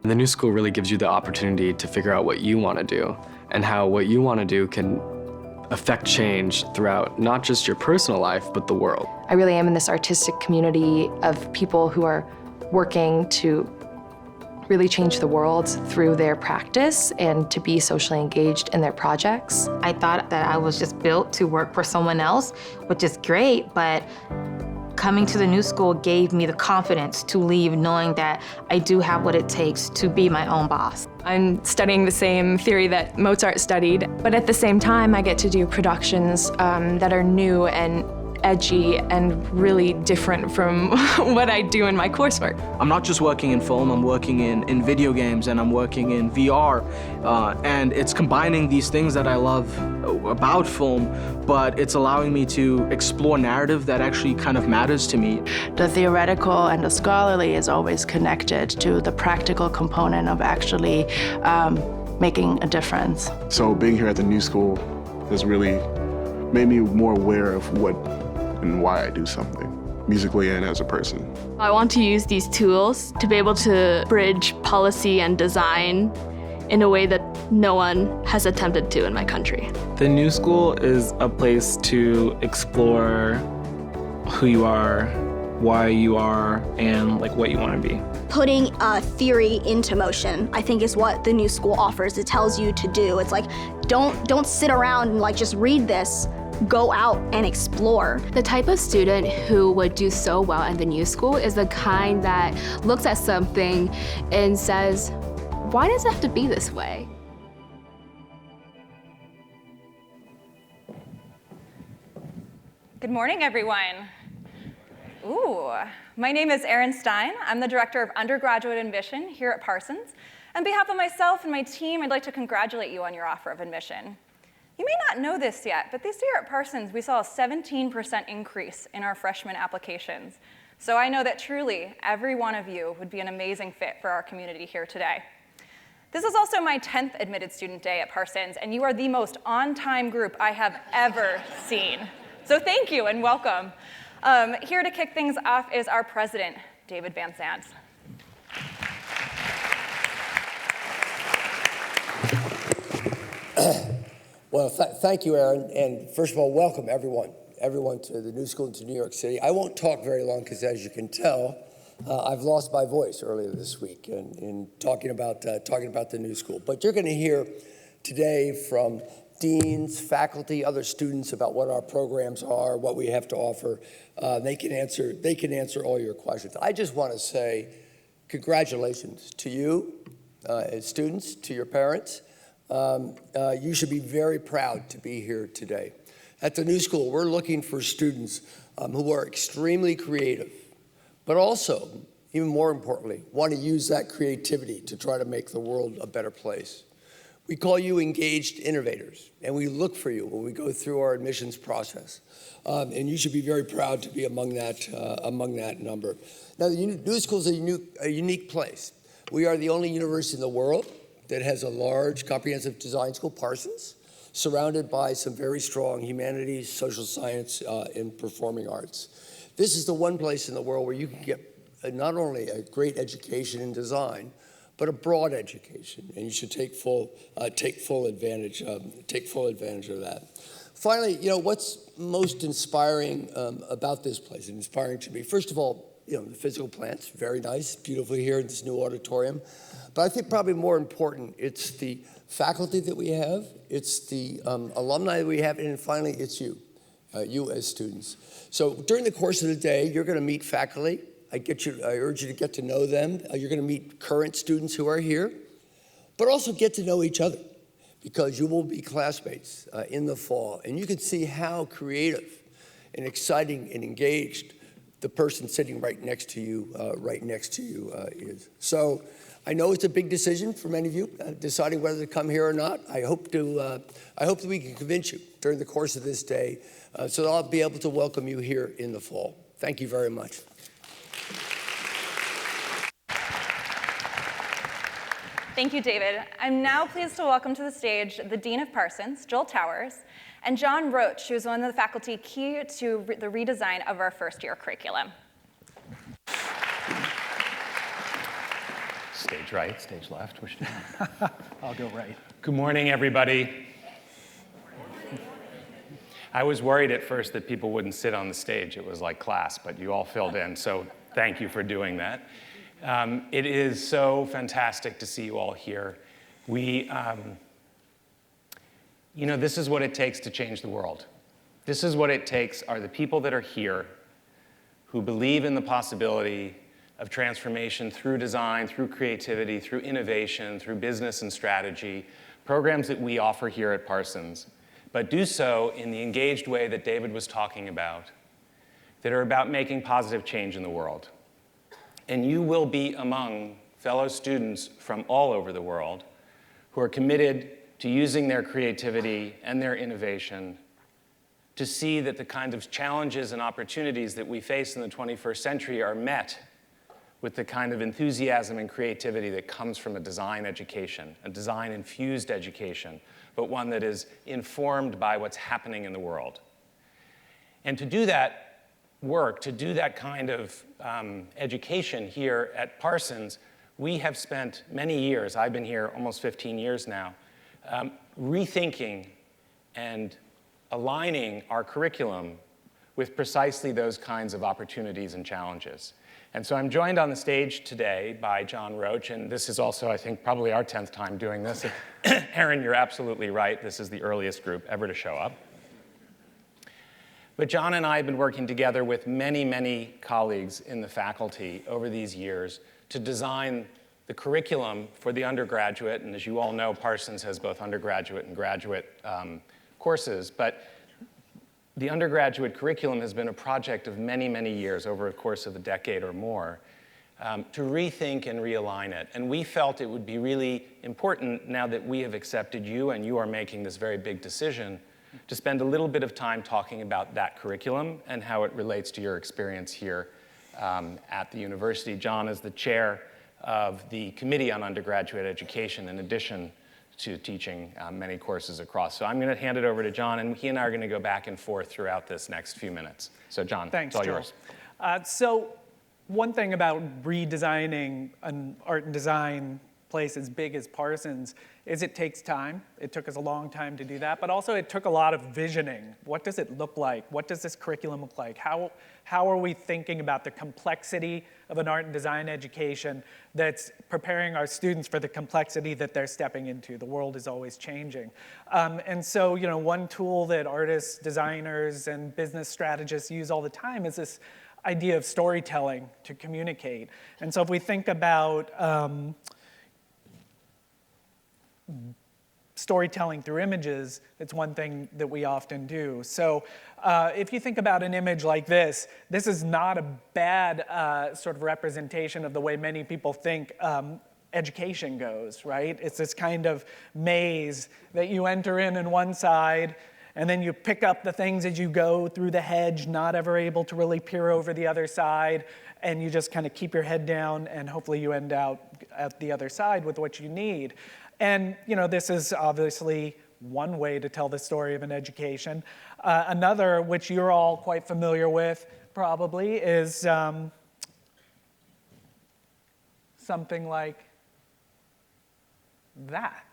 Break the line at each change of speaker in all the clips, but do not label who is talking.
The new school really gives you the opportunity to figure out what you want to do and how what you want to do can affect change throughout not just your personal life, but the world.
I really am in this artistic community of people who are working to really change the world through their practice and to be socially engaged in their projects.
I thought that I was just built to work for someone else, which is great, but coming to the new school gave me the confidence to leave knowing that I do have what it takes to be my own boss.
I'm studying the same theory that Mozart studied, but at the same time I get to do productions that are new and edgy and really different from what I do in my coursework.
I'm not just working in film, I'm working in video games and I'm working in VR. And it's combining these things that I love about film, but it's allowing me to explore narrative that actually kind of matters to me.
The theoretical and the scholarly is always connected to the practical component of actually making a difference.
So being here at the new school has really made me more aware of what and why I do something, musically and as a person.
I want to use these tools to be able to bridge policy and design in a way that no one has attempted to in my country.
The new school is a place to explore who you are, why you are, and like what you want to be.
Putting theory into motion, I think, is what the new school offers. It tells you to do. It's like, don't sit around and like just read this. Go out and explore.
The type of student who would do so well in the new school is the kind that looks at something and says, why does it have to be this way?
Good morning, everyone. Ooh, my name is Erin Stine. I'm the Director of Undergraduate Admission here at Parsons. On behalf of myself and my team, I'd like to congratulate you on your offer of admission. You may not know this yet, but this year at Parsons, we saw a 17% increase in our freshman applications. So I know that truly every one of you would be an amazing fit for our community here today. This is also my 10th admitted student day at Parsons, and you are the most on-time group I have ever seen. So thank you and welcome. Here to kick things off is our president, David Van Zandt.
Well, thank you, Erin, and first of all, welcome everyone to the new school and to New York City. I won't talk very long because, as you can tell, I've lost my voice earlier this week in talking about the new school. But you're going to hear today from deans, faculty, other students about what our programs are, what we have to offer. They can answer all your questions. I just want to say congratulations to you as students, to your parents. You should be very proud to be here today. At the new school, we're looking for students who are extremely creative, but also, even more importantly, want to use that creativity to try to make the world a better place. We call you engaged innovators, and we look for you when we go through our admissions process. And you should be very proud to be among that number. Now, the new school is a unique place. We are the only university in the world that has a large comprehensive design school, Parsons, surrounded by some very strong humanities, social science, and performing arts. This is the one place in the world where you can get not only a great education in design, but a broad education, and you should take full advantage of that. Finally, what's most inspiring about this place, and inspiring to me, first of all, the physical plants, very nice, beautifully here in this new auditorium. But I think probably more important, it's the faculty that we have, it's the alumni that we have, and finally, it's you as students. So during the course of the day, you're going to meet faculty. I urge you to get to know them. You're going to meet current students who are here, but also get to know each other, because you will be classmates in the fall, and you can see how creative and exciting and engaged the person sitting right next to you is. So I know it's a big decision for many of you, deciding whether to come here or not. I hope that we can convince you during the course of this day, so that I'll be able to welcome you here in the fall. Thank you very much.
Thank you, David. I'm now pleased to welcome to the stage the Dean of Parsons, Joel Towers, and John Roach, who is one of the faculty key to the redesign of our first-year curriculum.
Stage right, stage left. Which
I'll go right.
Good morning, everybody. I was worried at first that people wouldn't sit on the stage. It was like class, but you all filled in, so thank you for doing that. It is so fantastic to see you all here. You know, this is what it takes to change the world. This is what it takes are the people that are here who believe in the possibility of transformation through design, through creativity, through innovation, through business and strategy, programs that we offer here at Parsons, but do so in the engaged way that David was talking about, that are about making positive change in the world. And you will be among fellow students from all over the world who are committed to using their creativity and their innovation to see that the kind of challenges and opportunities that we face in the 21st century are met with the kind of enthusiasm and creativity that comes from a design education, a design-infused education, but one that is informed by what's happening in the world. And to do that work, to do that kind of education here at Parsons, we have spent many years, I've been here almost 15 years now, rethinking and aligning our curriculum with precisely those kinds of opportunities and challenges. And so I'm joined on the stage today by John Roach, and this is also, I think, probably our 10th time doing this. Erin, you're absolutely right. This is the earliest group ever to show up. But John and I have been working together with many, many colleagues in the faculty over these years to design the curriculum for the undergraduate. And as you all know, Parsons has both undergraduate and graduate courses. But the undergraduate curriculum has been a project of many, many years, over a course of a decade or more, to rethink and realign it. And we felt it would be really important, now that we have accepted you and you are making this very big decision, to spend a little bit of time talking about that curriculum and how it relates to your experience here at the university. John is the chair of the Committee on Undergraduate Education, in addition to teaching many courses across. So I'm going to hand it over to John, and he and I are going to go back and forth throughout this next few minutes. So John,
Thanks,
it's all
Joel.
yours.
So one thing about redesigning an art and design place as big as Parsons is it takes time. It took us a long time to do that, but also it took a lot of visioning. What does it look like? What does this curriculum look like? How are we thinking about the complexity of an art and design education that's preparing our students for the complexity that they're stepping into? The world is always changing. And so, you know, one tool that artists, designers, and business strategists use all the time is this idea of storytelling to communicate. And so if we think about storytelling through images, it's one thing that we often do. So if you think about an image like this is not a bad sort of representation of the way many people think education goes, right? It's this kind of maze that you enter in one side, and then you pick up the things as you go through the hedge, not ever able to really peer over the other side, and you just kind of keep your head down, and hopefully you end out at the other side with what you need. And you know, this is obviously one way to tell the story of an education. Another, which you're all quite familiar with probably, is something like that.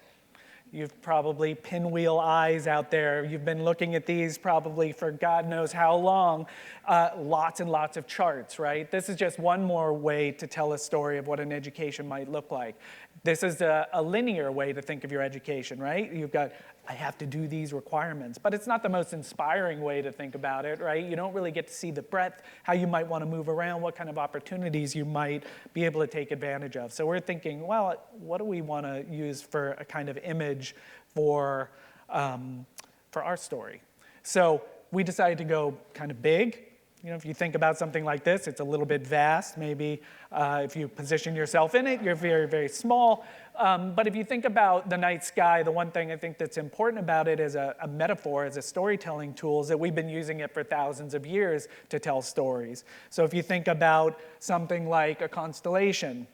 You've probably pinwheel eyes out there. You've been looking at these probably for God knows how long. Lots and lots of charts, right? This is just one more way to tell a story of what an education might look like. This is a linear way to think of your education, right? You've got, I have to do these requirements, but it's not the most inspiring way to think about it, right? You don't really get to see the breadth, how you might want to move around, what kind of opportunities you might be able to take advantage of. So we're thinking, well, what do we want to use for a kind of image for our story? So we decided to go kind of big. You know, if you think about something like this, it's a little bit vast. Maybe if you position yourself in it, you're very, very small. But if you think about the night sky, the one thing I think that's important about it as a metaphor, as a storytelling tool, is that we've been using it for thousands of years to tell stories. So if you think about something like a constellation,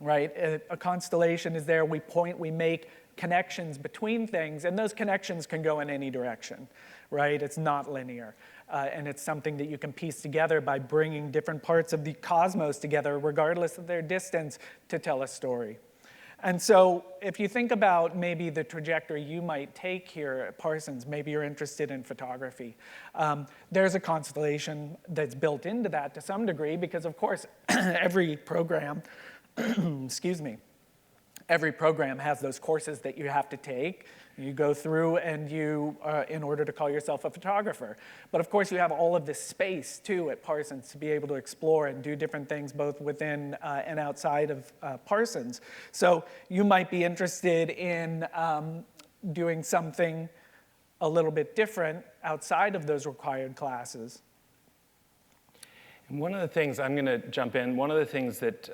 right? A constellation is there, we make connections between things, and those connections can go in any direction, right? It's not linear. and it's something that you can piece together by bringing different parts of the cosmos together, regardless of their distance, to tell a story. And so if you think about maybe the trajectory you might take here at Parsons, maybe you're interested in photography. There's a constellation that's built into that to some degree because, of course, every program, excuse me, every program has those courses that you have to take. You go through and you, in order to call yourself a photographer. But of course you have all of this space too at Parsons to be able to explore and do different things both within and outside of Parsons. So you might be interested in doing something a little bit different outside of those required classes.
And one of the things, I'm going to jump in, one of the things that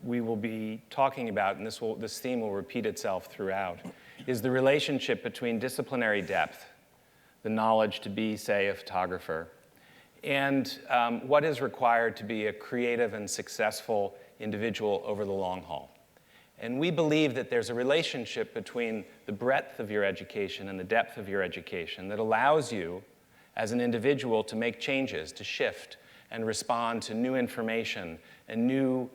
we will be talking about, and this theme will repeat itself throughout, is the relationship between disciplinary depth, the knowledge to be, say, a photographer, and what is required to be a creative and successful individual over the long haul. And we believe that there's a relationship between the breadth of your education and the depth of your education that allows you, as an individual, to make changes, to shift, and respond to new information and new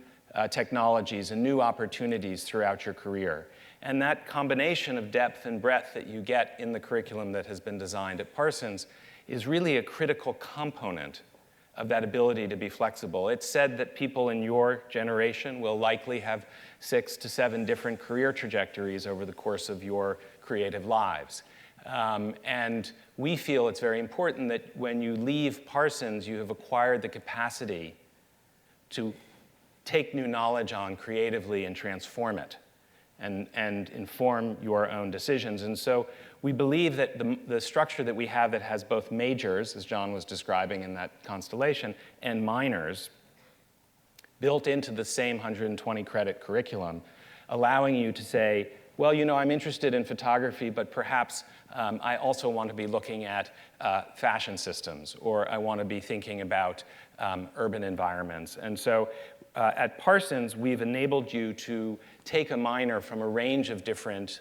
technologies and new opportunities throughout your career. And that combination of depth and breadth that you get in the curriculum that has been designed at Parsons is really a critical component of that ability to be flexible. It's said that people in your generation will likely have 6 to 7 different career trajectories over the course of your creative lives. And we feel it's very important that when you leave Parsons, you have acquired the capacity to take new knowledge on creatively and transform it and inform your own decisions. And so we believe that the structure that we have that has both majors, as John was describing in that constellation, and minors built into the same 120 credit curriculum, allowing you to say, well, you know, I'm interested in photography, but perhaps I also want to be looking at fashion systems, or I want to be thinking about urban environments. And so at Parsons, we've enabled you to take a minor from a range of different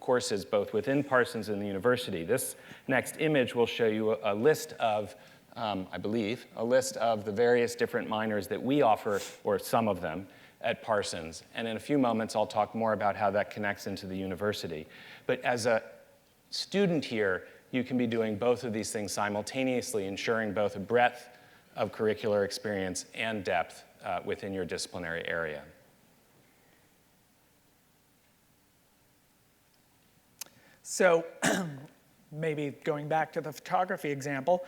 courses, both within Parsons and the university. This next image will show you a list of, I believe, a list of the various different minors that we offer, or some of them, at Parsons. And in a few moments, I'll talk more about how that connects into the university. But as a student here, you can be doing both of these things simultaneously, ensuring both a breadth of curricular experience and depth within your disciplinary area.
So maybe going back to the photography example,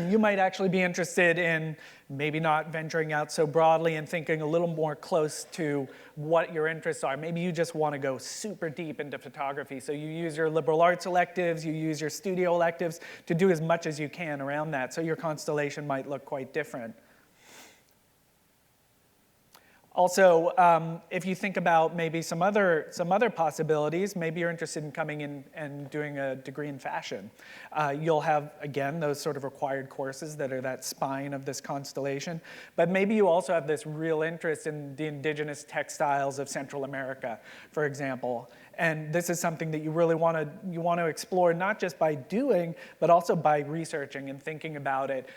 you might actually be interested in maybe not venturing out so broadly and thinking a little more close to what your interests are. Maybe you just want to go super deep into photography. So you use your liberal arts electives, you use your studio electives to do as much as you can around that. So your constellation might look quite different. Also, if you think about maybe some other possibilities, maybe you're interested in coming in and doing a degree in fashion. You'll have, again, those sort of required courses that are that spine of this constellation. But maybe you also have this real interest in the indigenous textiles of Central America, for example. And this is something that you really want to explore, not just by doing, but also by researching and thinking about it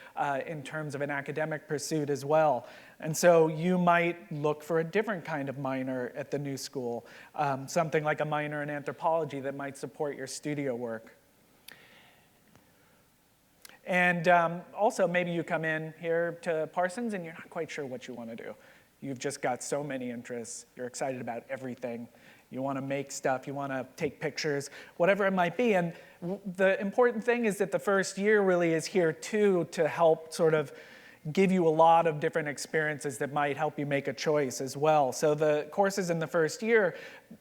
in terms of an academic pursuit as well. And so you might look for a different kind of minor at the new school, something like a minor in anthropology that might support your studio work. And also, maybe you come in here to Parsons and you're not quite sure what you want to do. You've just got so many interests. You're excited about everything. You want to make stuff, you want to take pictures, whatever it might be. And the important thing is that the first year really is here too to help sort of give you a lot of different experiences that might help you make a choice as well. So the courses in the first year,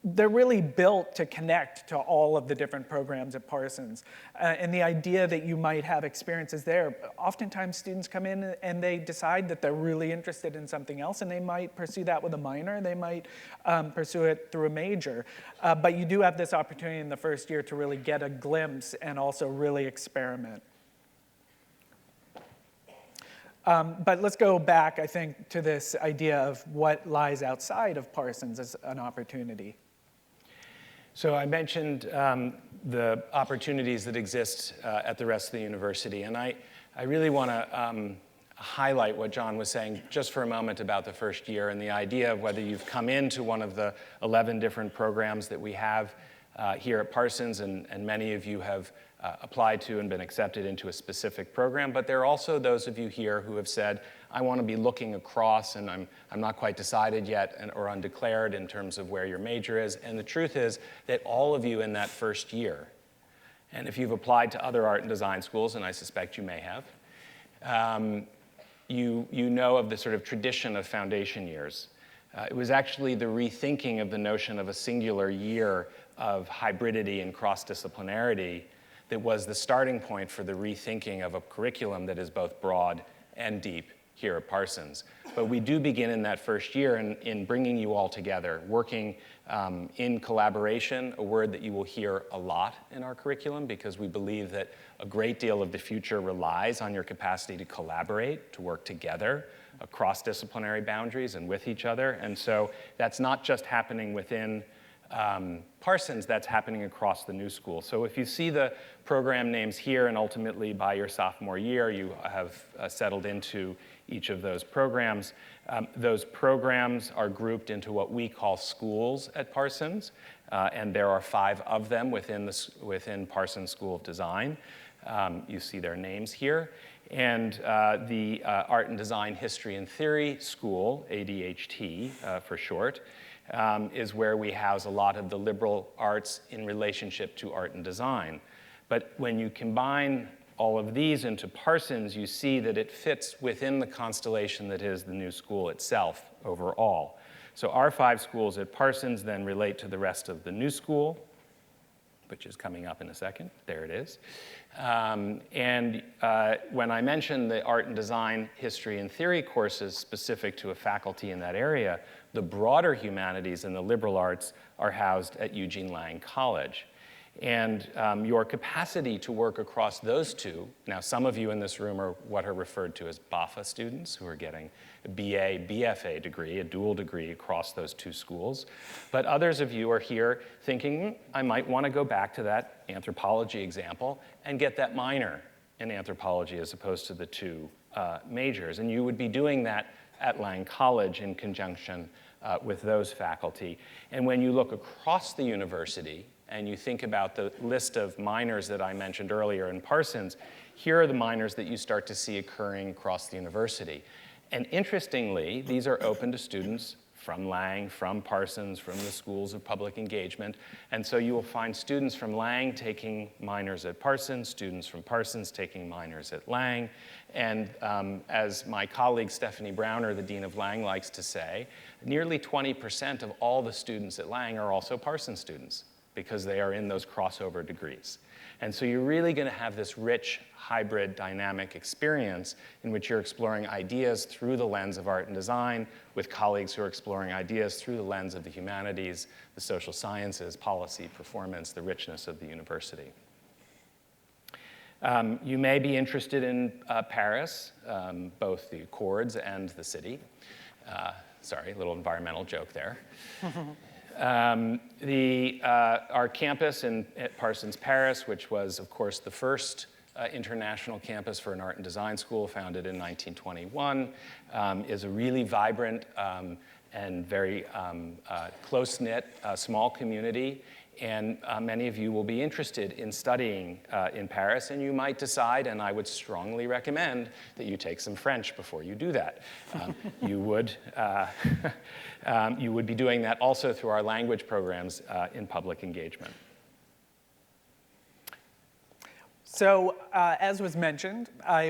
they're really built to connect to all of the different programs at Parsons. And the idea that you might have experiences there, oftentimes students come in and they decide that they're really interested in something else, and they might pursue that with a minor, they might pursue it through a major. But you do have this opportunity in the first year to really get a glimpse and also really experiment. But let's go back, I think, to this idea of what lies outside of Parsons as an opportunity.
So I mentioned the opportunities that exist at the rest of the university, and I I really want to highlight what John was saying just for a moment about the first year and the idea of whether you've come into one of the 11 different programs that we have here at Parsons, and many of you have applied to and been accepted into a specific program, but there are also those of you here who have said, I want to be looking across and I'm not quite decided yet or undeclared in terms of where your major is. And the truth is that all of you in that first year, and if you've applied to other art and design schools, and I suspect you may have, you know of the sort of tradition of foundation years. It was actually the rethinking of the notion of a singular year of hybridity and cross-disciplinarity that was the starting point for the rethinking of a curriculum that is both broad and deep here at Parsons. But we do begin in that first year in bringing you all together, working in collaboration, a word that you will hear a lot in our curriculum because we believe that a great deal of the future relies on your capacity to collaborate, to work together across disciplinary boundaries and with each other. And so that's not just happening within Parsons, that's happening across the new school. So if you see the program names here and ultimately by your sophomore year, you have settled into each of those programs. Those programs are grouped into what we call schools at Parsons, and there are 5 of them within Parsons School of Design. You see their names here. And the Art and Design History and Theory School, ADHT for short, is where we house a lot of the liberal arts in relationship to art and design. But when you combine all of these into Parsons, you see that it fits within the constellation that is the new school itself overall. So our 5 schools at Parsons then relate to the rest of the new school, which is coming up in a second. There it is. When I mentioned the art and design, history, and theory courses specific to a faculty in that area, the broader humanities and the liberal arts are housed at Eugene Lang College. And your capacity to work across those two, now some of you in this room are what are referred to as BAFA students who are getting a BA, BFA degree, a dual degree across those 2 schools. But others of you are here thinking, I might want to go back to that anthropology example and get that minor in anthropology as opposed to the 2 majors. And you would be doing that at Lang College in conjunction with those faculty. And when you look across the university, and you think about the list of minors that I mentioned earlier in Parsons, here are the minors that you start to see occurring across the university. And interestingly, these are open to students from Lang, from Parsons, from the schools of public engagement. And so you will find students from Lang taking minors at Parsons, students from Parsons taking minors at Lang. And as my colleague Stephanie Browner, the Dean of Lang, likes to say, nearly 20% of all the students at Lang are also Parsons students, because they are in those crossover degrees. And so you're really going to have this rich, hybrid, dynamic experience in which you're exploring ideas through the lens of art and design with colleagues who are exploring ideas through the lens of the humanities, the social sciences, policy, performance, the richness of the university. You may be interested in Paris, both the Accords and the city. Sorry, a little environmental joke there. Our campus at Parsons Paris, which was, of course, the first international campus for an art and design school founded in 1921, is a really vibrant and very close-knit small community. And many of you will be interested in studying in Paris, and you might decide, and I would strongly recommend, that you take some French before you do that. You would be doing that also through our language programs in public engagement.
So, as was mentioned, I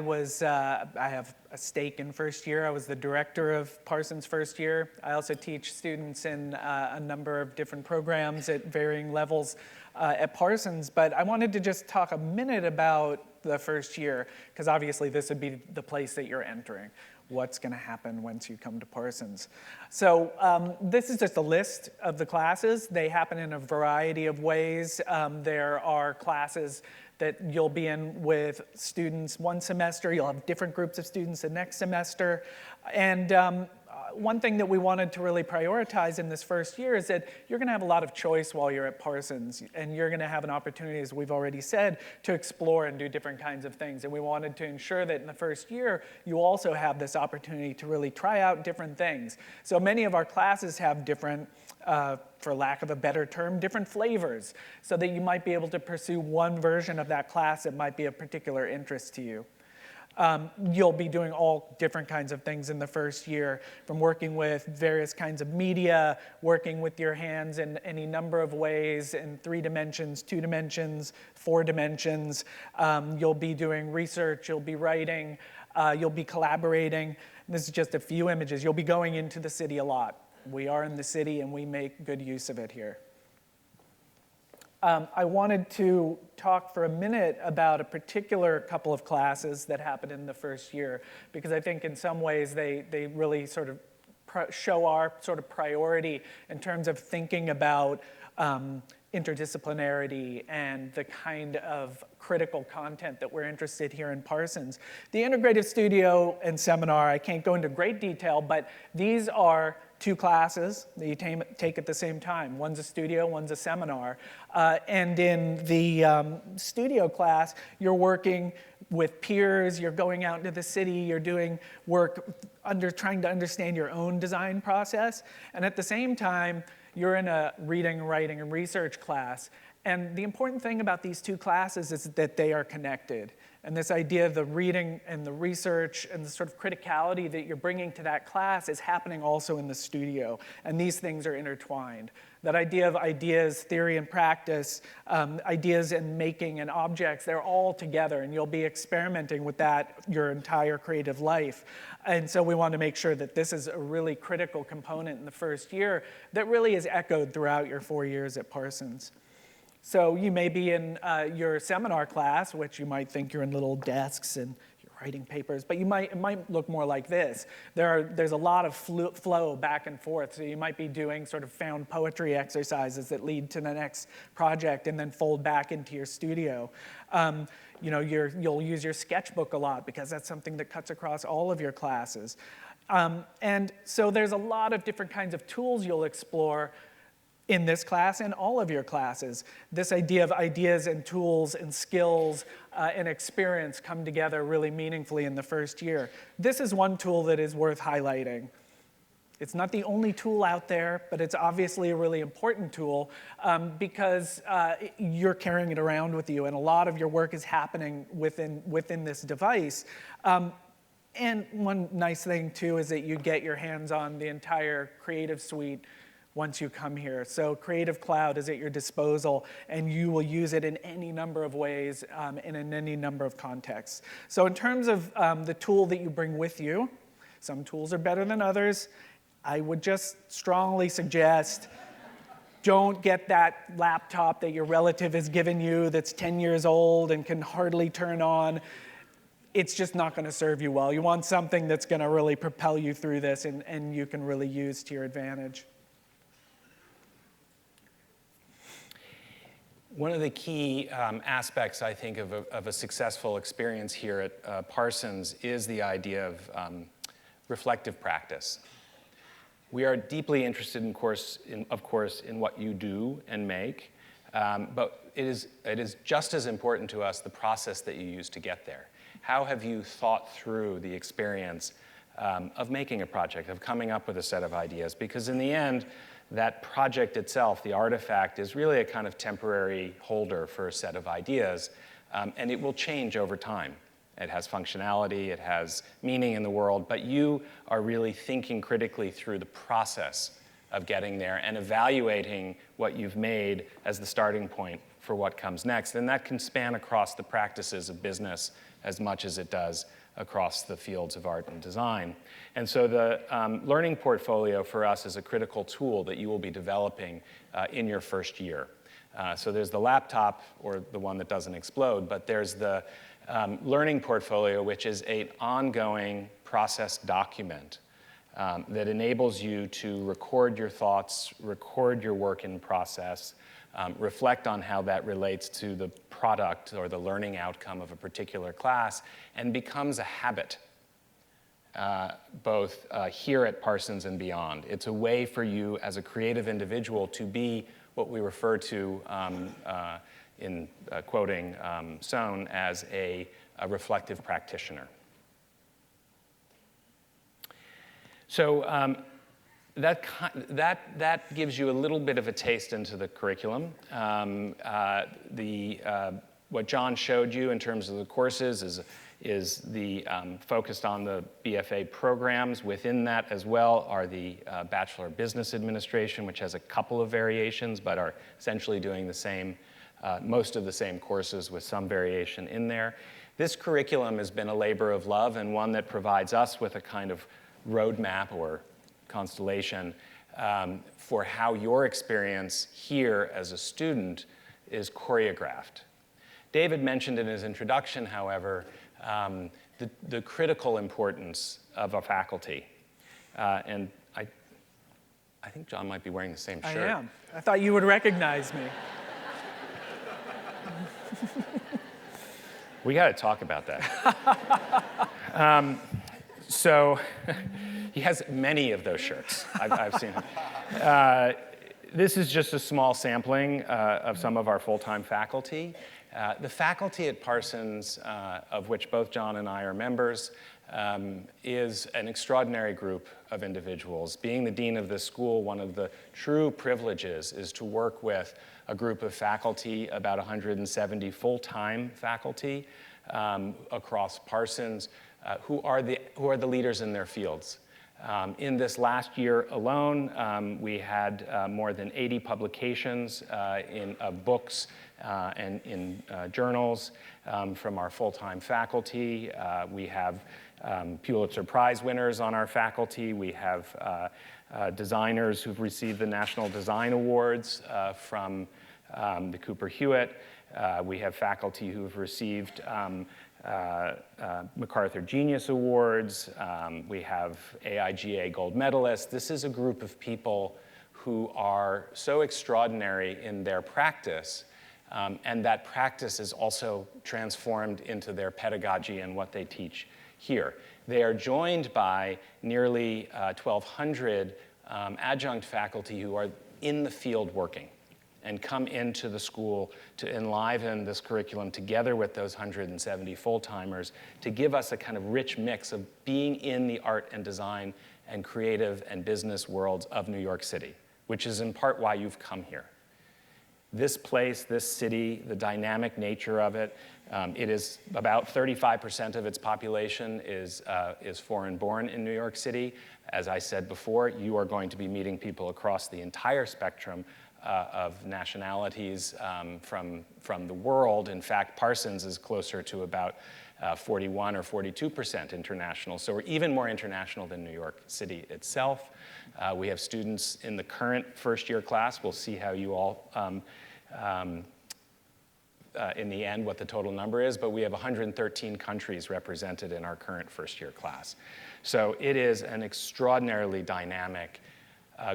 have a stake in first year. I was the director of Parsons first year. I also teach students in a number of different programs at varying levels at Parsons. But I wanted to just talk a minute about the first year, because obviously this would be the place that you're entering. What's going to happen once you come to Parsons? So this is just a list of the classes. They happen in a variety of ways. There are classes that you'll be in with students one semester. You'll have different groups of students the next semester. And one thing that we wanted to really prioritize in this first year is that you're going to have a lot of choice while you're at Parsons, and you're going to have an opportunity, as we've already said, to explore and do different kinds of things. And we wanted to ensure that in the first year, you also have this opportunity to really try out different things. So many of our classes have different, for lack of a better term, different flavors, so that you might be able to pursue one version of that class that might be of particular interest to you. You'll be doing all different kinds of things in the first year, from working with various kinds of media, working with your hands in any number of ways, in 3 dimensions, 2 dimensions, 4 dimensions. You'll be doing research, you'll be writing, you'll be collaborating. This is just a few images. You'll be going into the city a lot. We are in the city and we make good use of it here. I wanted to talk for a minute about a particular couple of classes that happened in the first year, because I think in some ways they really sort of show our sort of priority in terms of thinking about interdisciplinarity and the kind of critical content that we're interested here in Parsons. The Integrative Studio and Seminar, I can't go into great detail, but these are 2 classes that you take at the same time. One's a studio, one's a seminar. And in the studio class, you're working with peers, you're going out into the city, you're doing work trying to understand your own design process. And at the same time, you're in a reading, writing, and research class. And the important thing about these 2 classes is that they are connected. And this idea of the reading and the research and the sort of criticality that you're bringing to that class is happening also in the studio. And these things are intertwined. That idea of ideas, theory, and practice, ideas and making and objects, they're all together. And you'll be experimenting with that your entire creative life. And so we want to make sure that this is a really critical component in the first year that really is echoed throughout your 4 years at Parsons. So you may be in your seminar class, which you might think you're in little desks and you're writing papers, but it might look more like this. There's a lot of flow back and forth, so you might be doing sort of found poetry exercises that lead to the next project and then fold back into your studio. You'll use your sketchbook a lot because that's something that cuts across all of your classes. And so there's a lot of different kinds of tools you'll explore in this class and all of your classes. This idea of ideas and tools and skills and experience come together really meaningfully in the first year. This is one tool that is worth highlighting. It's not the only tool out there, but it's obviously a really important tool because you're carrying it around with you, and a lot of your work is happening within this device. And one nice thing, too, is that you get your hands on the entire Creative Suite once you come here. So Creative Cloud is at your disposal, and you will use it in any number of ways and in any number of contexts. So in terms of the tool that you bring with you, some tools are better than others. I would just strongly suggest don't get that laptop that your relative has given you that's 10 years old and can hardly turn on. It's just not going to serve you well. You want something that's going to really propel you through this and you can really use to your advantage.
One of the key aspects, I think, of a successful experience here at Parsons is the idea of reflective practice. We are deeply interested, of course, in what you do and make, but it is just as important to us the process that you use to get there. How have you thought through the experience of making a project, of coming up with a set of ideas? Because in the end, that project itself, the artifact, is really a kind of temporary holder for a set of ideas, and it will change over time. It has functionality, it has meaning in the world, but you are really thinking critically through the process of getting there and evaluating what you've made as the starting point for what comes next. And that can span across the practices of business as much as it does across the fields of art and design. And so the learning portfolio for us is a critical tool that you will be developing in your first year. So there's the laptop, or the one that doesn't explode, but there's the learning portfolio, which is an ongoing process document that enables you to record your thoughts, record your work in process, reflect on how that relates to the product or the learning outcome of a particular class, and becomes a habit. both here at Parsons and beyond. It's a way for you as a creative individual to be what we refer to in quoting Sohn as a reflective practitioner. So that gives you a little bit of a taste into the curriculum. What John showed you in terms of the courses is the focused on the BFA programs. Within that as well are the Bachelor of Business Administration, which has a couple of variations, but are essentially doing the same, most of the same courses with some variation in there. This curriculum has been a labor of love and one that provides us with a kind of roadmap or constellation for how your experience here as a student is choreographed. David mentioned in his introduction, however, the critical importance of a faculty. And I think John might be wearing the same shirt.
I am. I thought you would recognize me.
We got to talk about that. So he has many of those shirts. I've seen him. This is just a small sampling of some of our full-time faculty. The faculty at Parsons, of which both John and I are members, is an extraordinary group of individuals. Being the dean of this school, one of the true privileges is to work with a group of faculty, about 170 full-time faculty across Parsons, who are the leaders in their fields. In this last year alone, we had more than 80 publications of books and in journals from our full-time faculty. We have Pulitzer Prize winners on our faculty. We have designers who've received the National Design Awards from the Cooper Hewitt. We have faculty who've received MacArthur Genius Awards. We have AIGA gold medalists. This is a group of people who are so extraordinary in their practice, and that practice is also transformed into their pedagogy and what they teach here. They are joined by nearly 1,200 adjunct faculty who are in the field working and come into the school to enliven this curriculum together with those 170 full-timers to give us a kind of rich mix of being in the art and design and creative and business worlds of New York City, which is in part why you've come here. This place, this city, the dynamic nature of it, it is about 35% of its population is foreign-born in New York City. As I said before, you are going to be meeting people across the entire spectrum of nationalities from the world. In fact, Parsons is closer to about 41 or 42% international. So we're even more international than New York City itself. We have students in the current first-year class. We'll see how you all, in the end, what the total number is, but we have 113 countries represented in our current first-year class. So it is an extraordinarily dynamic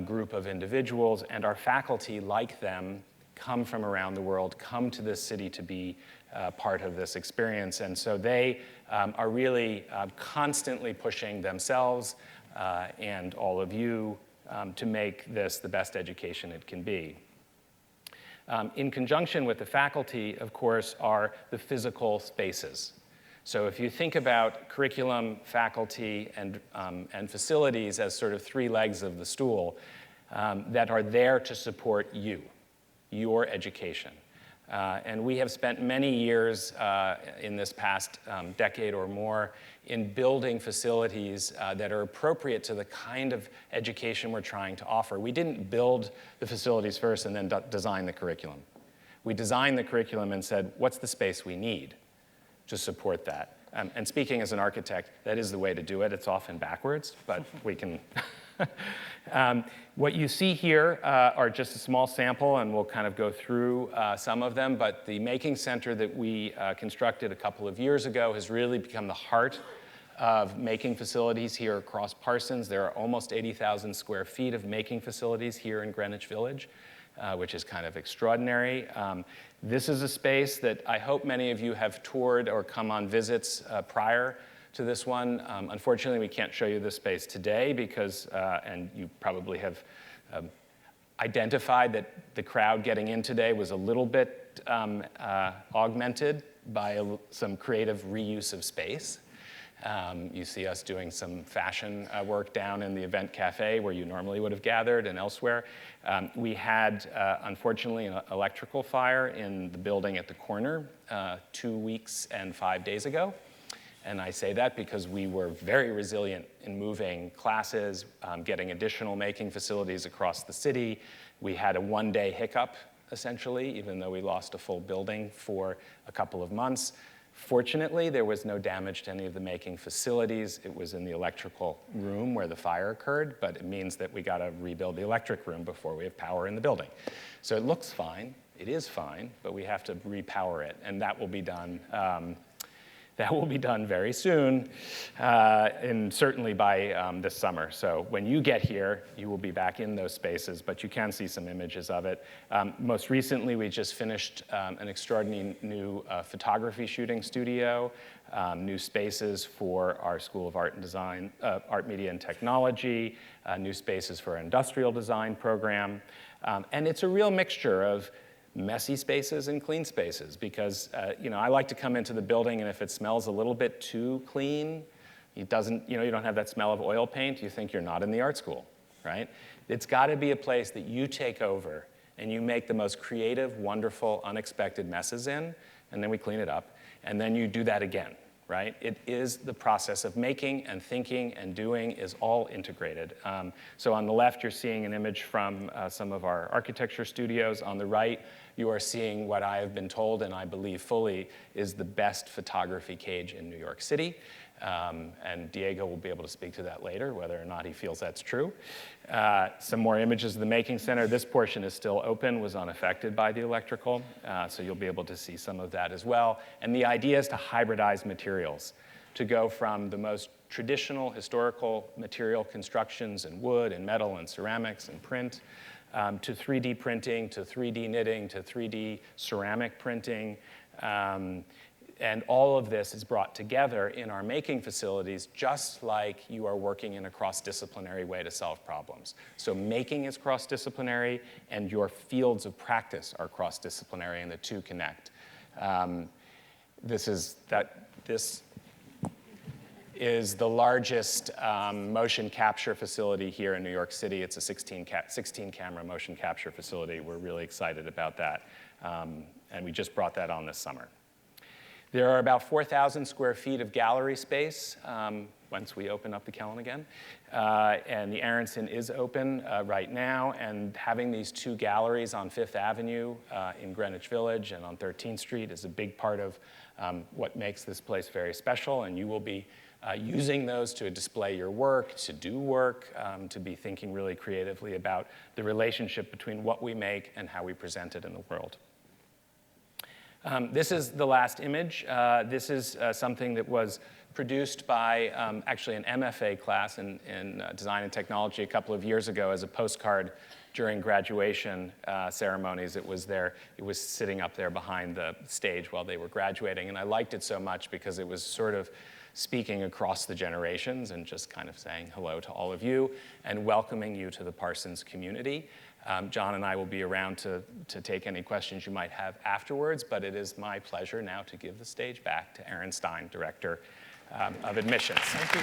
group of individuals, and our faculty, like them, come from around the world, come to this city to be part of this experience. And so they are really constantly pushing themselves and all of you to make this the best education it can be. In conjunction with the faculty, of course, are the physical spaces. So if you think about curriculum, faculty, and facilities as sort of three legs of the stool that are there to support you, your education. And we have spent many years in this past decade or more in building facilities that are appropriate to the kind of education we're trying to offer. We didn't build the facilities first and then design the curriculum. We designed the curriculum and said, what's the space we need to support that? And speaking as an architect, that is the way to do it. It's often backwards, but we can. What you see here are just a small sample, and we'll kind of go through some of them, but the Making Center that we constructed a couple of years ago has really become the heart of making facilities here across Parsons. There are almost 80,000 square feet of making facilities here in Greenwich Village, which is kind of extraordinary. This is a space that I hope many of you have toured or come on visits prior to this one. Unfortunately, we can't show you this space today because, and you probably have identified that the crowd getting in today was a little bit augmented by some creative reuse of space. You see us doing some fashion work down in the event cafe where you normally would have gathered and elsewhere. We had, unfortunately, an electrical fire in the building at the corner 2 weeks and 5 days ago. And I say that because we were very resilient in moving classes, getting additional making facilities across the city. We had a one-day hiccup, essentially, even though we lost a full building for a couple of months. Fortunately, there was no damage to any of the making facilities. It was in the electrical room where the fire occurred, but it means that we got to rebuild the electric room before we have power in the building. So it looks fine, it is fine, but we have to repower it, and that will be done. That will be done very soon, and certainly by this summer. So when you get here, you will be back in those spaces, but you can see some images of it. Most recently, we just finished an extraordinary new photography shooting studio, new spaces for our School of Art and Design, Art, Media, and Technology, new spaces for our industrial design program. And it's a real mixture of messy spaces and clean spaces because I like to come into the building, and if it smells a little bit too clean, you don't have that smell of oil paint, you think you're not in the art school, right? It's got to be a place that you take over and you make the most creative, wonderful, unexpected messes in, and then we clean it up, and then you do that again, right? It is the process of making and thinking and doing is all integrated. So on the left, you're seeing an image from some of our architecture studios. On the right, you are seeing what I have been told, and I believe fully, is the best photography cage in New York City. And Diego will be able to speak to that later, whether or not he feels that's true. Some more images of the Making Center. This portion is still open, was unaffected by the electrical, so you'll be able to see some of that as well. And the idea is to hybridize materials, to go from the most traditional historical material constructions in wood and metal and ceramics and print, to 3D printing, to 3D knitting, to 3D ceramic printing. And all of this is brought together in our making facilities, just like you are working in a cross-disciplinary way to solve problems. So making is cross-disciplinary, and your fields of practice are cross-disciplinary, and the two connect. This is the largest motion capture facility here in New York City. It's a 16-camera motion capture facility. We're really excited about that, and we just brought that on this summer. There are about 4,000 square feet of gallery space once we open up the Kellen again. And the Aronson is open right now, and having these two galleries on Fifth Avenue in Greenwich Village and on 13th Street is a big part of what makes this place very special, and you will be using those to display your work, to do work, to be thinking really creatively about the relationship between what we make and how we present it in the world. This is the last image. This is something that was produced by actually an MFA class in design and technology a couple of years ago as a postcard during graduation ceremonies. It was sitting up there behind the stage while they were graduating, and I liked it so much because it was sort of speaking across the generations and just kind of saying hello to all of you and welcoming you to the Parsons community. John and I will be around to take any questions you might have afterwards, but it is my pleasure now to give the stage back to Erin Stine, Director of Admissions.
Thank you.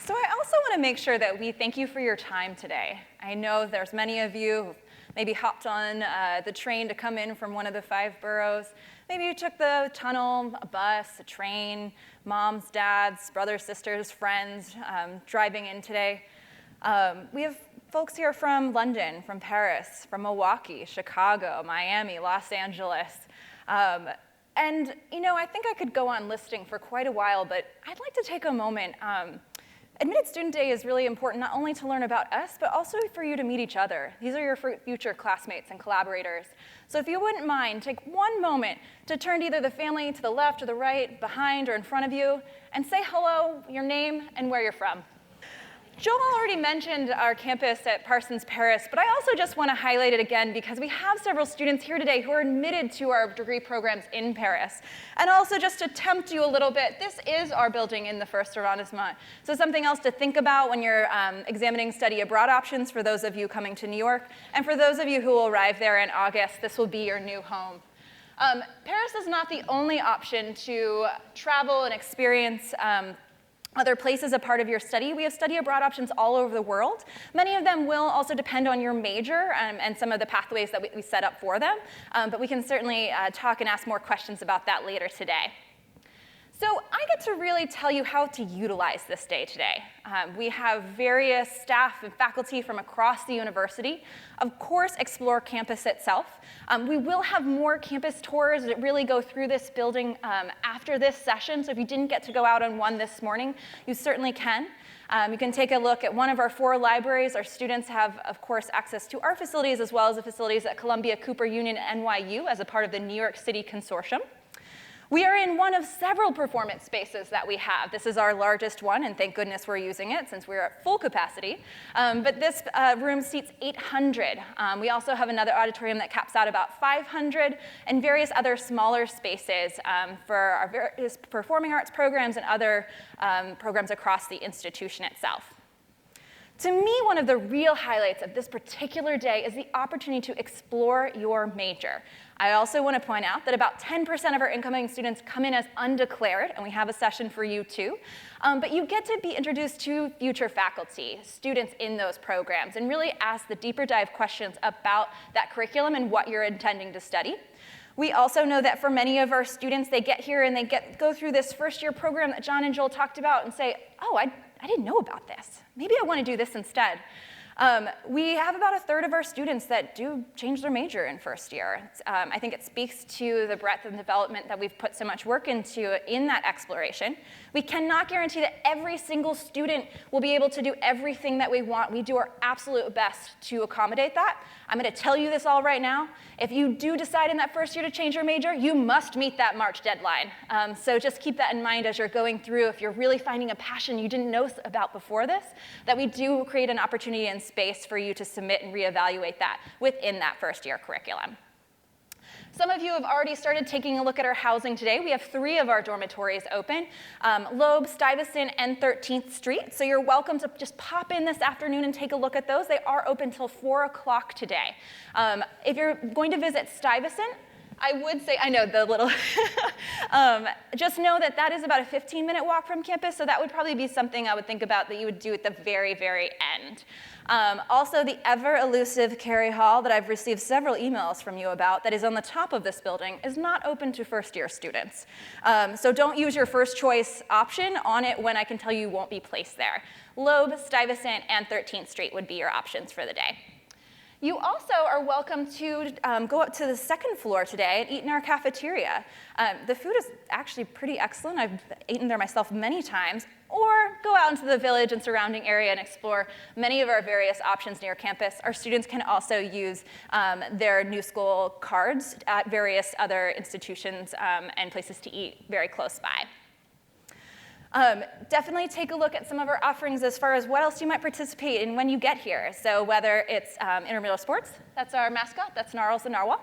So I also want to make sure that we thank you for your time today. I know there's many of you who maybe hopped on the train to come in from one of the 5 boroughs. Maybe you took the tunnel, a bus, a train, moms, dads, brothers, sisters, friends driving in today. We have folks here from London, from Paris, from Milwaukee, Chicago, Miami, Los Angeles. And I think I could go on listing for quite a while, but I'd like to take a moment. Admitted Student Day is really important not only to learn about us, but also for you to meet each other. These are your future classmates and collaborators. So if you wouldn't mind, take one moment to turn to either the family to the left or the right, behind or in front of you, and say hello, your name, and where you're from. Joel already mentioned our campus at Parsons Paris, but I also just want to highlight it again because we have several students here today who are admitted to our degree programs in Paris. And also just to tempt you a little bit, this is our building in the first arrondissement. So something else to think about when you're examining study abroad options for those of you coming to New York. And for those of you who will arrive there in August, this will be your new home. Paris is not the only option to travel and experience other places a part of your study. We have study abroad options all over the world. Many of them will also depend on your major and some of the pathways that we set up for them, but we can certainly talk and ask more questions about that later today. So I get to really tell you how to utilize this day today. We have various staff and faculty from across the university. Of course, explore campus itself. We will have more campus tours that really go through this building after this session. So if you didn't get to go out on one this morning, you certainly can. You can take a look at one of our 4 libraries. Our students have, of course, access to our facilities as well as the facilities at Columbia, Cooper Union, and NYU as a part of the New York City Consortium. We are in one of several performance spaces that we have. This is our largest one, and thank goodness we're using it since we're at full capacity. But this room seats 800. We also have another auditorium that caps out about 500, and various other smaller spaces for our various performing arts programs and other programs across the institution itself. To me, one of the real highlights of this particular day is the opportunity to explore your major. I also want to point out that about 10% of our incoming students come in as undeclared, and we have a session for you too. But you get to be introduced to future faculty, students in those programs, and really ask the deeper dive questions about that curriculum and what you're intending to study. We also know that for many of our students, they get here and they go through this first-year program that John and Joel talked about and say, oh, I didn't know about this. Maybe I want to do this instead. We have about 1/3 of our students that do change their major in first year. I think it speaks to the breadth and development that we've put so much work into in that exploration. We cannot guarantee that every single student will be able to do everything that we want. We do our absolute best to accommodate that. I'm going to tell you this all right now. If you do decide in that first year to change your major, you must meet that March deadline. So just keep that in mind as you're going through. If you're really finding a passion you didn't know about before this, that we do create an opportunity and space for you to submit and reevaluate that within that first year curriculum. Some of you have already started taking a look at our housing today. We have 3 of our dormitories open, Loeb, Stuyvesant, and 13th Street. So you're welcome to just pop in this afternoon and take a look at those. They are open till 4 o'clock today. If you're going to visit Stuyvesant, I would say, I know the little, just know that that is about a 15-minute walk from campus, so that would probably be something I would think about that you would do at the very, very end. Also, the ever-elusive Carey Hall that I've received several emails from you about that is on the top of this building is not open to first-year students. So don't use your first choice option on it when I can tell you won't be placed there. Loeb, Stuyvesant, and 13th Street would be your options for the day. You also are welcome to go up to the 2nd floor today and eat in our cafeteria. The food is actually pretty excellent. I've eaten there myself many times. Or go out into the village and surrounding area and explore many of our various options near campus. Our students can also use their New School cards at various other institutions and places to eat very close by. Definitely take a look at some of our offerings as far as what else you might participate in when you get here. So whether it's intramural sports, that's our mascot, that's Gnarls the Narwhal,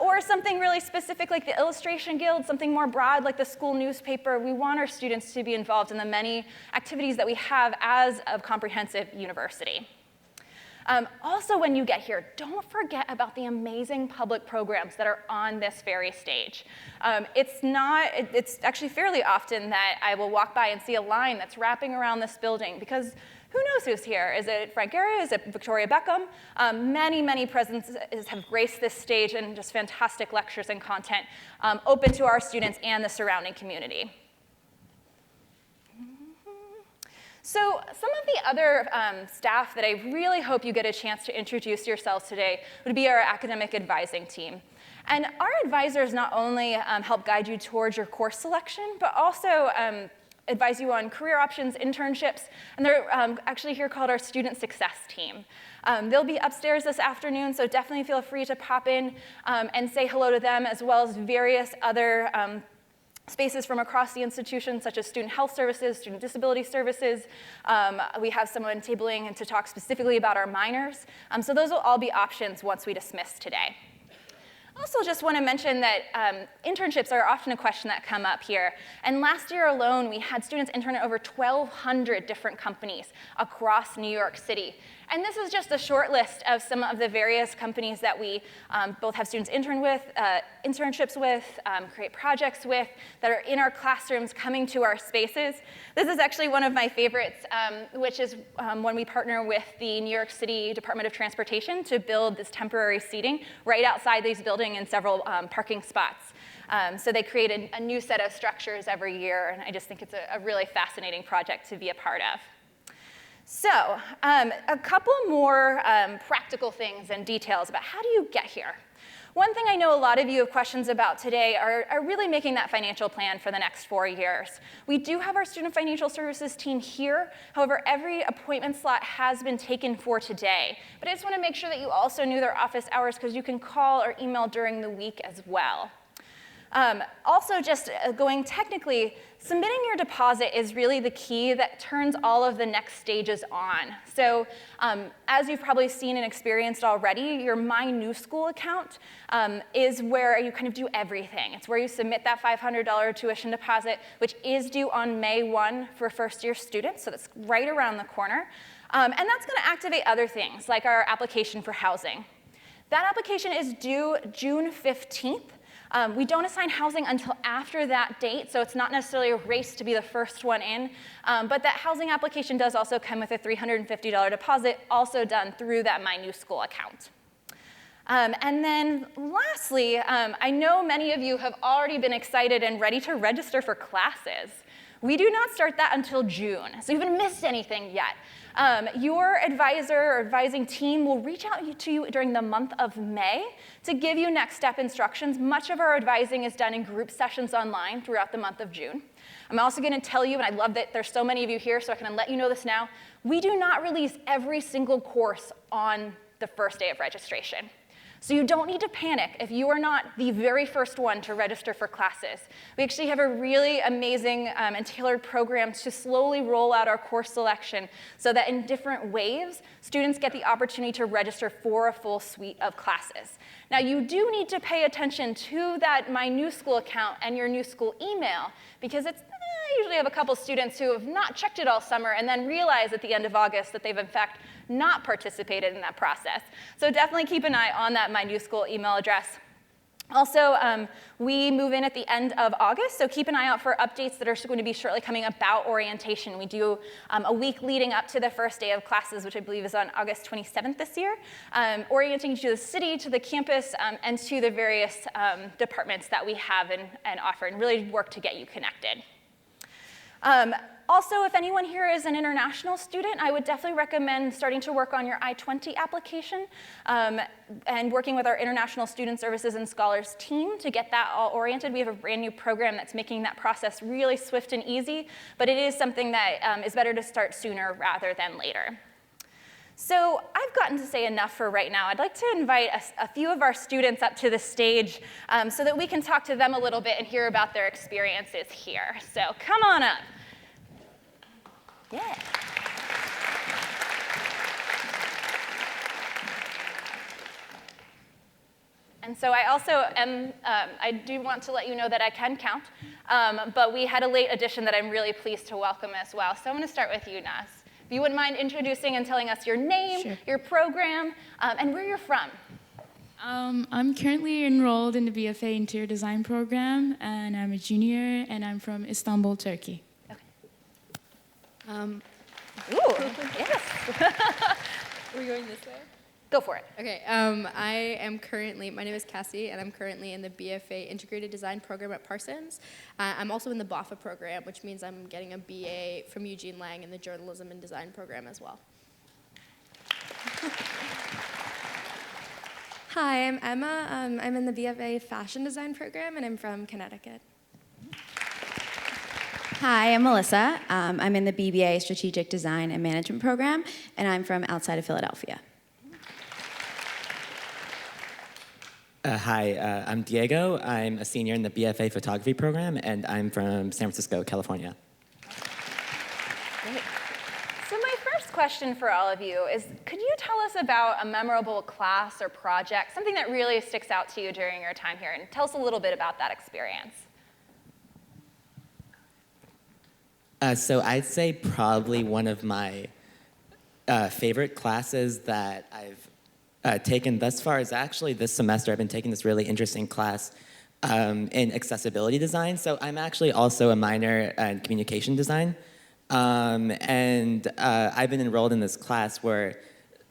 or something really specific like the Illustration Guild, something more broad like the school newspaper. We want our students to be involved in the many activities that we have as a comprehensive university. Also, when you get here, don't forget about the amazing public programs that are on this very stage. It's actually fairly often that I will walk by and see a line that's wrapping around this building because who knows who's here? Is it Frank Gehry? Is it Victoria Beckham? Many, many presences have graced this stage and just fantastic lectures and content open to our students and the surrounding community. So some of the other staff that I really hope you get a chance to introduce yourselves today would be our academic advising team. And our advisors not only help guide you towards your course selection, but also advise you on career options, internships, and they're actually here called our student success team. They'll be upstairs this afternoon, so definitely feel free to pop in and say hello to them, as well as various other spaces from across the institution, such as student health services, student disability services. We have someone tabling to talk specifically about our minors. So those will all be options once we dismiss today. Also just want to mention that internships are often a question that come up here. And last year alone, we had students intern at over 1,200 different companies across New York City. And this is just a short list of some of the various companies that we both have students intern with, internships with, create projects with, that are in our classrooms coming to our spaces. This is actually one of my favorites, which is when we partner with the New York City Department of Transportation to build this temporary seating right outside these buildings in several parking spots. So they create a new set of structures every year, and I just think it's a really fascinating project to be a part of. So a couple more practical things and details about how do you get here. One thing I know a lot of you have questions about today are really making that financial plan for the next 4 years. We do have our student financial services team here. However, every appointment slot has been taken for today. But I just want to make sure that you also knew their office hours, because you can call or email during the week as well. Also, just going technically, submitting your deposit is really the key that turns all of the next stages on. So as you've probably seen and experienced already, your My New School account is where you kind of do everything. It's where you submit that $500 tuition deposit, which is due on May 1 for first-year students, so that's right around the corner. And that's going to activate other things, like our application for housing. That application is due June 15th. We don't assign housing until after that date, so it's not necessarily a race to be the first one in. But that housing application does also come with a $350 deposit, also done through that My New School account. And then lastly, I know many of you have already been excited and ready to register for classes. We do not start that until June, so you haven't missed anything yet. Your advisor or advising team will reach out to you during the month of May to give you next step instructions. Much of our advising is done in group sessions online throughout the month of June. I'm also going to tell you, and I love that there's so many of you here, so I can let you know this now, we do not release every single course on the first day of registration. So you don't need to panic if you are not the very first one to register for classes. We actually have a really amazing and tailored program to slowly roll out our course selection so that in different waves, students get the opportunity to register for a full suite of classes. Now, you do need to pay attention to that My New School account and your New School email, because it's I usually have a couple students who have not checked it all summer and then realize at the end of August that they've in fact not participated in that process. So definitely keep an eye on that My New School email address. Also, we move in at the end of August, so keep an eye out for updates that are going to be shortly coming about orientation. We do a week leading up to the first day of classes, which I believe is on August 27th this year, orienting to the city, to the campus, and to the various departments that we have and offer, and really work to get you connected. Also, if anyone here is an international student, I would definitely recommend starting to work on your I-20 application and working with our International Student Services and Scholars team to get that all oriented. We have a brand new program that's making that process really swift and easy, but it is something that is better to start sooner rather than later. So I've gotten to say enough for right now. I'd like to invite a few of our students up to the stage so that we can talk to them a little bit and hear about their experiences here. So come on up. Yeah. And so I also am, I do want to let you know that I can count, but we had a late addition that I'm really pleased to welcome as well. So I'm going to start with you, Naz. If you wouldn't mind introducing and telling us your name,
Sure.
your program, and where you're from.
I'm currently enrolled in the BFA Interior Design program, and I'm a junior, and I'm from Istanbul, Turkey.
Ooh, yes.
Are we going this way?
Go for it.
Okay, I am currently, my name is Cassie, and I'm currently in the BFA Integrated Design program at Parsons. I'm also in the BAFA program, which means I'm getting a BA from Eugene Lang in the Journalism and Design program as well.
Hi, I'm Emma. I'm in the BFA Fashion Design program, and I'm from Connecticut.
Hi, I'm Melissa. I'm in the BBA Strategic Design and Management program, and I'm from outside of Philadelphia.
Hi, I'm Diego. I'm a senior in the BFA photography program, and I'm from San Francisco, California.
Great. So my first question for all of you is, could you tell us about a memorable class or project, something that really sticks out to you during your time here, and tell us a little bit about that experience.
So I'd say probably one of my favorite classes that I've taken thus far is actually this semester. I've been taking this really interesting class in accessibility design. So I'm actually also a minor in communication design. And I've been enrolled in this class where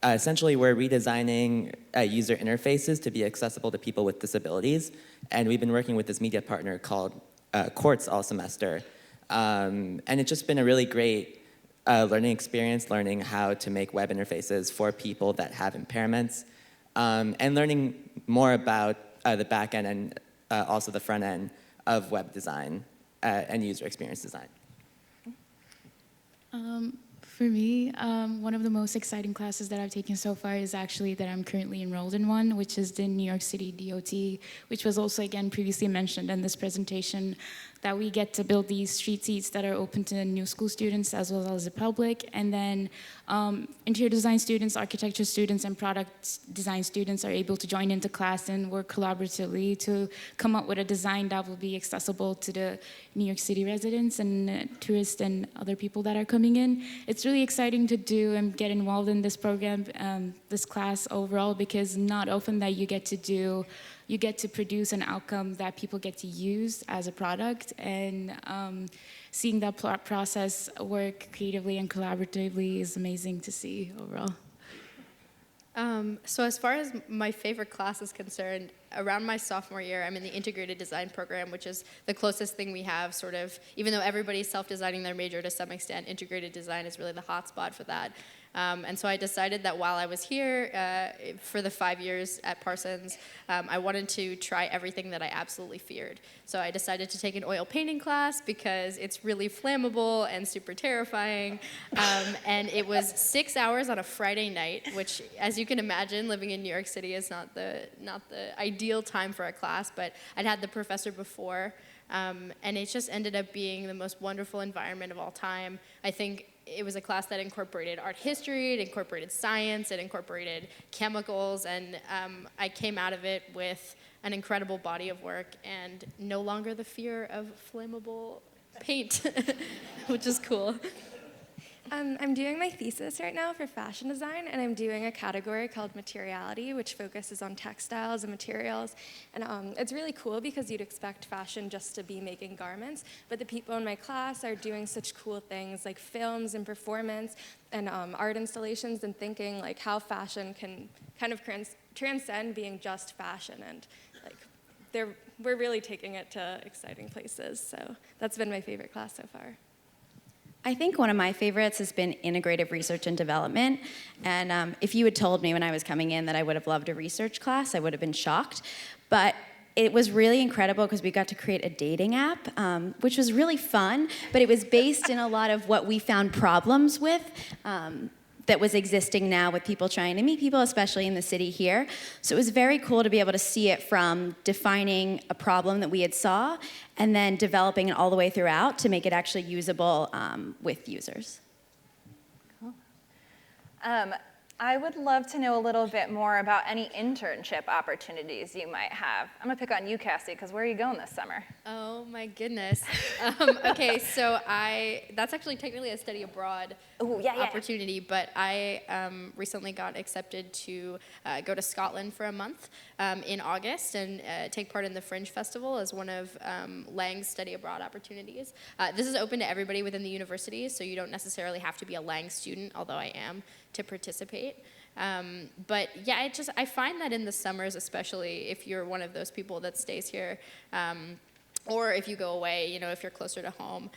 essentially we're redesigning user interfaces to be accessible to people with disabilities. And we've been working with this media partner called Quartz all semester. And it's just been a really great learning experience, learning how to make web interfaces for people that have impairments, and learning more about the back end and also the front end of web design and user experience design.
For me, one of the most exciting classes that I've taken so far is actually that I'm currently enrolled in one, which is the New York City DOT, which was also, again, previously mentioned in this presentation, that we get to build these street seats that are open to new school students as well as the public. And then interior design students, architecture students, and product design students are able to join into class and work collaboratively to come up with a design that will be accessible to the New York City residents and tourists and other people that are coming in. It's really exciting to do and get involved in this program, this class overall, because not often that you get to produce an outcome that people get to use as a product, and seeing that process work creatively and collaboratively is amazing to see overall.
So as far as my favorite class is concerned, around my sophomore year, I'm in the integrated design program, which is the closest thing we have, sort of, even though everybody's self-designing their major to some extent, integrated design is really the hotspot for that. And so I decided that while I was here for the 5 years at Parsons, I wanted to try everything that I absolutely feared. So I decided to take an oil painting class because it's really flammable and super terrifying. And it was 6 hours on a Friday night, which, as you can imagine, living in New York City is not the ideal time for a class, but I'd had the professor before. And it just ended up being the most wonderful environment of all time. I think it was a class that incorporated art history, it incorporated science, it incorporated chemicals, and I came out of it with an incredible body of work and no longer the fear of flammable paint, which is cool.
I'm doing my thesis right now for fashion design, and I'm doing a category called materiality, which focuses on textiles and materials. And it's really cool because you'd expect fashion just to be making garments, but the people in my class are doing such cool things like films and performance and art installations, and thinking like how fashion can kind of transcend being just fashion. And like we're really taking it to exciting places. So that's been my favorite class so far.
I think one of my favorites has been integrative research and development. And if you had told me when I was coming in that I would have loved a research class, I would have been shocked. But it was really incredible because we got to create a dating app, which was really fun, but it was based in a lot of what we found problems with that was existing now with people trying to meet people, especially in the city here. So it was very cool to be able to see it from defining a problem that we had saw and then developing it all the way throughout to make it actually usable with users.
Cool. I would love to know a little bit more about any internship opportunities you might have. I'm gonna pick on you, Cassie, because where are you going this summer?
Oh my goodness. Okay, so that's actually technically a study abroad opportunity, but I recently got accepted to go to Scotland for a month in August and take part in the Fringe Festival as one of Lang's study abroad opportunities. This is open to everybody within the university, so you don't necessarily have to be a Lang student, although I am, to participate. But yeah, I find that in the summers, especially if you're one of those people that stays here, or if you go away, you know, if you're closer to home,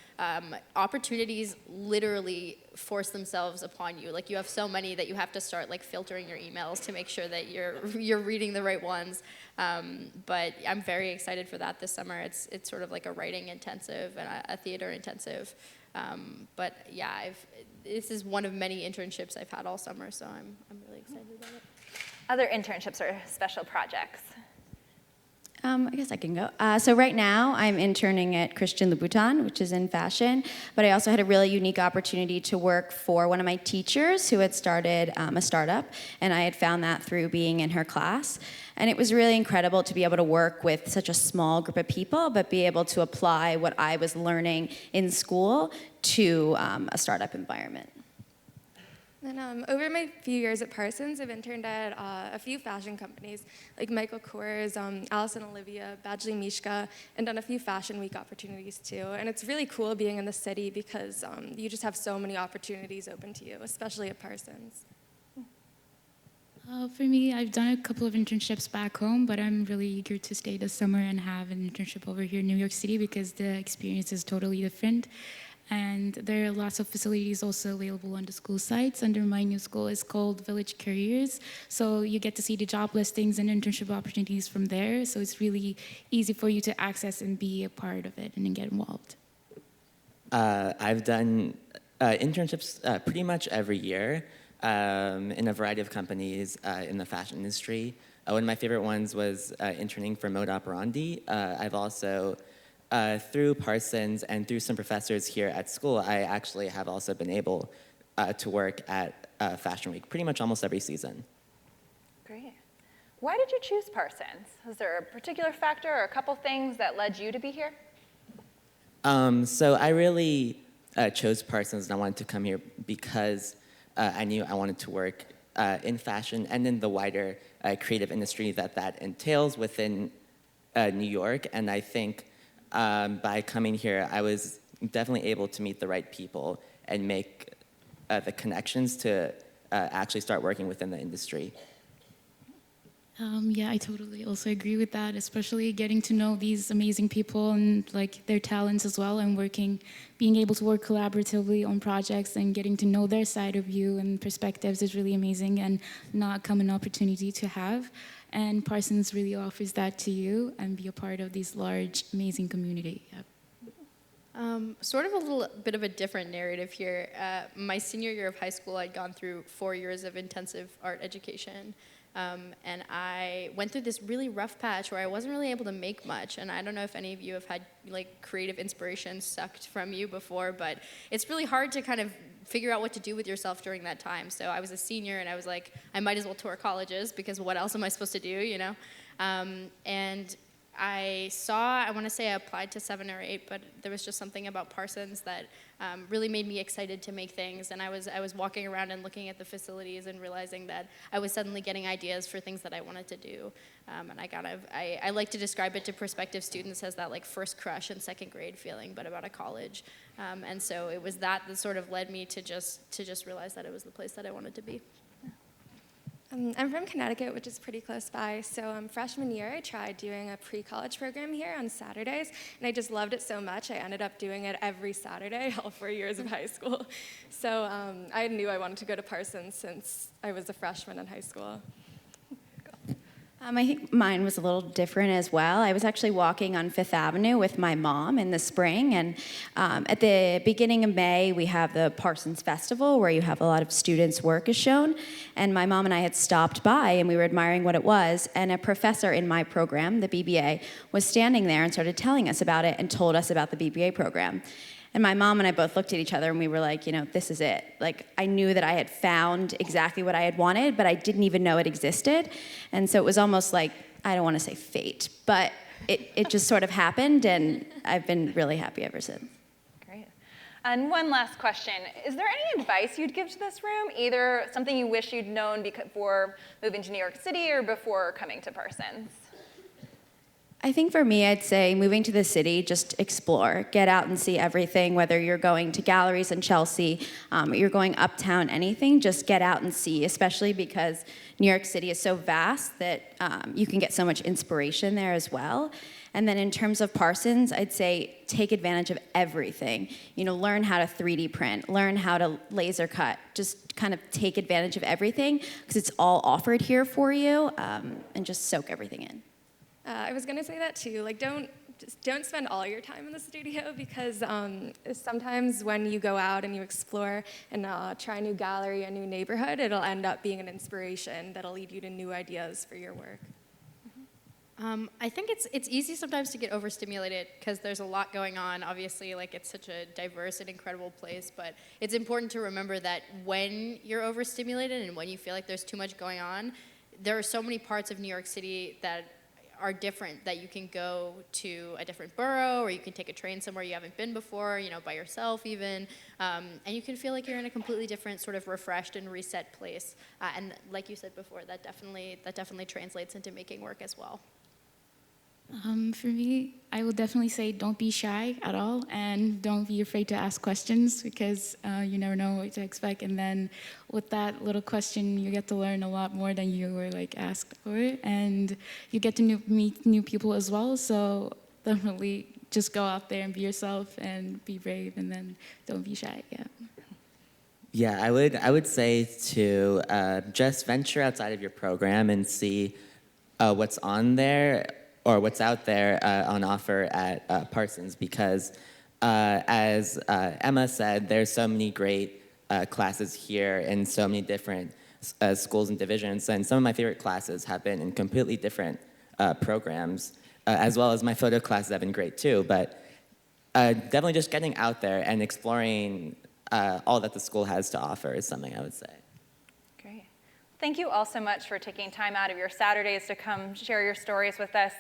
opportunities literally force themselves upon you. Like, you have so many that you have to start like filtering your emails to make sure that you're reading the right ones. But I'm very excited for that this summer. It's sort of like a writing intensive and a theater intensive. But yeah, this is one of many internships I've had all summer, so I'm really excited about it.
Other internships or special projects?
I guess I can go. So right now, I'm interning at Christian Louboutin, which is in fashion, but I also had a really unique opportunity to work for one of my teachers who had started a startup, and I had found that through being in her class. And it was really incredible to be able to work with such a small group of people, but be able to apply what I was learning in school to a startup environment.
And over my few years at Parsons, I've interned at a few fashion companies like Michael Kors, Alice and Olivia, Badgley Mishka, and done a few Fashion Week opportunities too. And it's really cool being in the city because you just have so many opportunities open to you, especially at Parsons.
For me, I've done a couple of internships back home, but I'm really eager to stay this summer and have an internship over here in New York City because the experience is totally different. And there are lots of facilities also available on the school sites. Under my new school, it's called Village Careers. So you get to see the job listings and internship opportunities from there. So it's really easy for you to access and be a part of it and then get involved.
I've done internships pretty much every year in a variety of companies in the fashion industry. One of my favorite ones was interning for Mode Operandi. I've also through Parsons and through some professors here at school, I actually have also been able to work at Fashion Week pretty much almost every season.
Great. Why did you choose Parsons? Was there a particular factor or a couple things that led you to be here?
So I really chose Parsons and I wanted to come here because I knew I wanted to work in fashion and in the wider creative industry that entails within New York. And I think by coming here, I was definitely able to meet the right people and make the connections to actually start working within the industry.
Yeah, I totally also agree with that, especially getting to know these amazing people and like their talents as well, and being able to work collaboratively on projects and getting to know their side of you and perspectives is really amazing and not a common opportunity to have. And Parsons really offers that to you and be a part of this large, amazing community. Yep.
Sort of a little bit of a different narrative here. My senior year of high school, I'd gone through 4 years of intensive art education. And I went through this really rough patch where I wasn't really able to make much. And I don't know if any of you have had like creative inspiration sucked from you before, but it's really hard to kind of figure out what to do with yourself during that time. So I was a senior and I was like, I might as well tour colleges because what else am I supposed to do, you know? And I want to say I applied to 7 or 8, but there was just something about Parsons that really made me excited to make things. And I was walking around and looking at the facilities and realizing that I was suddenly getting ideas for things that I wanted to do. And I like to describe it to prospective students as that like first crush in second grade feeling, but about a college. And so it was that sort of led me to just realize that it was the place that I wanted to be.
I'm from Connecticut, which is pretty close by. So freshman year, I tried doing a pre-college program here on Saturdays, and I just loved it so much, I ended up doing it every Saturday, all 4 years of high school. So I knew I wanted to go to Parsons since I was a freshman in high school.
I think mine was a little different as well. I was actually walking on Fifth Avenue with my mom in the spring, and at the beginning of May, we have the Parsons Festival where you have a lot of students' work is shown, and my mom and I had stopped by and we were admiring what it was, and a professor in my program, the BBA, was standing there and started telling us about it and told us about the BBA program. And my mom and I both looked at each other and we were like, this is it. Like, I knew that I had found exactly what I had wanted, but I didn't even know it existed. And so it was almost like, I don't want to say fate, but it just sort of happened, and I've been really happy ever since.
Great. And one last question. Is there any advice you'd give to this room, either something you wish you'd known before moving to New York City or before coming to Parsons?
I think for me, I'd say moving to the city, just explore. Get out and see everything, whether you're going to galleries in Chelsea, you're going uptown, anything, just get out and see, especially because New York City is so vast that you can get so much inspiration there as well. And then in terms of Parsons, I'd say take advantage of everything. Learn how to 3D print, learn how to laser cut, just kind of take advantage of everything because it's all offered here for you, and just soak everything in.
I was gonna say that too. Like, don't spend all your time in the studio because sometimes when you go out and you explore and try a new gallery, a new neighborhood, it'll end up being an inspiration that'll lead you to new ideas for your work.
I think it's easy sometimes to get overstimulated because there's a lot going on. Obviously, like it's such a diverse and incredible place, but it's important to remember that when you're overstimulated and when you feel like there's too much going on, there are so many parts of New York City that are different, that you can go to a different borough, or you can take a train somewhere you haven't been before, you know, by yourself even, and you can feel like you're in a completely different sort of refreshed and reset place. And like you said before, that definitely translates into making work as well.
For me, I would definitely say don't be shy at all, and don't be afraid to ask questions, because you never know what to expect. And then with that little question, you get to learn a lot more than you were like asked for, and you get to meet new people as well. So definitely just go out there and be yourself and be brave, and then don't be shy. Yeah.
Yeah, I would say to just venture outside of your program and see what's on there, or what's out there on offer at Parsons, because as Emma said, there's so many great classes here in so many different schools and divisions, and some of my favorite classes have been in completely different programs, as well as my photo classes have been great too, but definitely just getting out there and exploring all that the school has to offer is something I would say.
Great. Thank you all so much for taking time out of your Saturdays to come share your stories with us.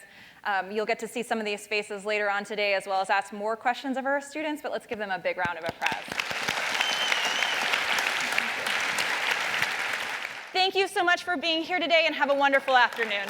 You'll get to see some of these faces later on today, as well as ask more questions of our students, but let's give them a big round of applause. Thank you so much for being here today, and have a wonderful afternoon.